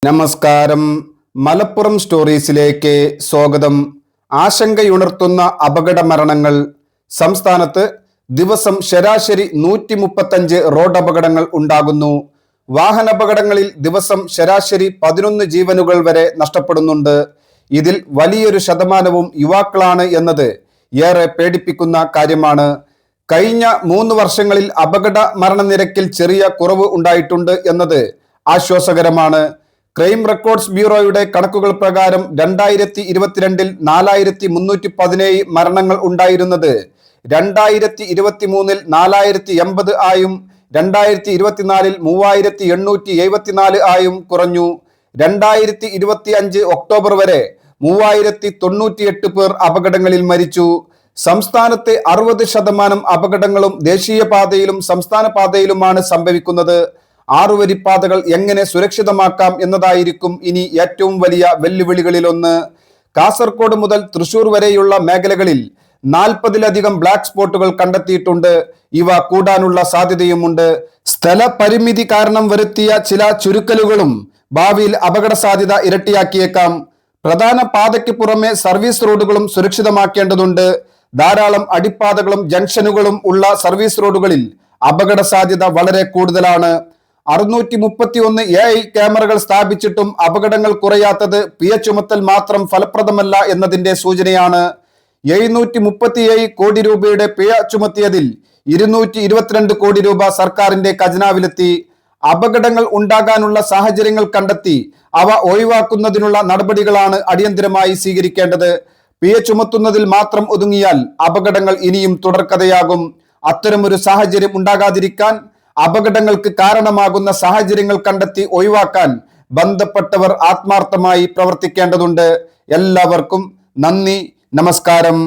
നമസ്കാരം. മലപ്പുറം സ്റ്റോറീസിലേക്ക് സ്വാഗതം. ആശങ്കയുണർത്തുന്ന അപകട മരണങ്ങൾ. സംസ്ഥാനത്ത് ദിവസം ശരാശരി 135 റോഡ് അപകടങ്ങൾ ഉണ്ടാകുന്നു. വാഹനാപകടങ്ങളിൽ ദിവസം ശരാശരി 11 ജീവനുകൾ വരെ നഷ്ടപ്പെടുന്നുണ്ട്. ഇതിൽ വലിയൊരു ശതമാനവും യുവാക്കളാണ് എന്നത് ഏറെ പേടിപ്പിക്കുന്ന കാര്യമാണ്. കഴിഞ്ഞ 3 വർഷങ്ങളിൽ അപകട മരണനിരക്കിൽ ചെറിയ കുറവ് ഉണ്ടായിട്ടുണ്ട് എന്നത് ആശ്വാസകരമാണ്. ക്രൈം റെക്കോർഡ്സ് ബ്യൂറോയുടെ കണക്കുകൾ പ്രകാരം 2022 4317 മരണങ്ങൾ ഉണ്ടായിരുന്നത് 2023 4080 ആയും 2024 3874 ആയും കുറഞ്ഞു. 2025 ഒക്ടോബർ വരെ 3098 പേർ അപകടങ്ങളിൽ മരിച്ചു. സംസ്ഥാനത്തെ 60% അപകടങ്ങളും ദേശീയപാതയിലും സംസ്ഥാന പാതയിലുമാണ് സംഭവിക്കുന്നത്. 6 വരിപ്പാതകൾ എങ്ങനെ സുരക്ഷിതമാക്കാം എന്നതായിരിക്കും ഇനി ഏറ്റവും വലിയ വെല്ലുവിളികളിലൊന്ന്. കാസർഗോഡ് മുതൽ തൃശൂർ വരെയുള്ള മേഖലകളിൽ 40-ലധികം ബ്ലാക്ക് സ്പോട്ടുകൾ കണ്ടെത്തിയിട്ടുണ്ട്. ഇവ കൂടാനുള്ള സാധ്യതയുമുണ്ട്. സ്ഥല പരിമിതി കാരണം വരുത്തിയ ചില ചുരുക്കലുകളും ഭാവിയിൽ അപകട സാധ്യത ഇരട്ടിയാക്കിയേക്കാം. പ്രധാന പാതയ്ക്ക് പുറമെ സർവീസ് റോഡുകളും സുരക്ഷിതമാക്കേണ്ടതുണ്ട്. ധാരാളം അടിപ്പാതകളും ജംഗ്ഷനുകളും ഉള്ള സർവീസ് റോഡുകളിൽ അപകട സാധ്യത വളരെ കൂടുതലാണ്. 631 AI ക്യാമറകൾ സ്ഥാപിച്ചിട്ടും അപകടങ്ങൾ കുറയാത്തത് പിഴ ചുമത്തൽ മാത്രം ഫലപ്രദമല്ല എന്നതിന്റെ സൂചനയാണ്. 737 കോടി രൂപയുടെ പിഴ ചുമത്തിയതിൽ 222 കോടി രൂപ സർക്കാരിന്റെ ഖജനാവിലെത്തി. അപകടങ്ങൾ ഉണ്ടാകാനുള്ള സാഹചര്യങ്ങൾ കണ്ടെത്തി അവ ഒഴിവാക്കുന്നതിനുള്ള നടപടികളാണ് അടിയന്തരമായി സ്വീകരിക്കേണ്ടത്. പിഴ ചുമത്തുന്നതിൽ മാത്രം ഒതുങ്ങിയാൽ അപകടങ്ങൾ ഇനിയും തുടർക്കഥയാകും. അത്തരമൊരു സാഹചര്യം ഉണ്ടാകാതിരിക്കാൻ, അപകടങ്ങൾക്ക് കാരണമാകുന്ന സാഹചര്യങ്ങൾ കണ്ടെത്തി ഒഴിവാക്കാൻ ബന്ധപ്പെട്ടവർ ആത്മാർത്ഥമായി പ്രവർത്തിക്കേണ്ടതുണ്ട്. എല്ലാവർക്കും നന്ദി, നമസ്കാരം.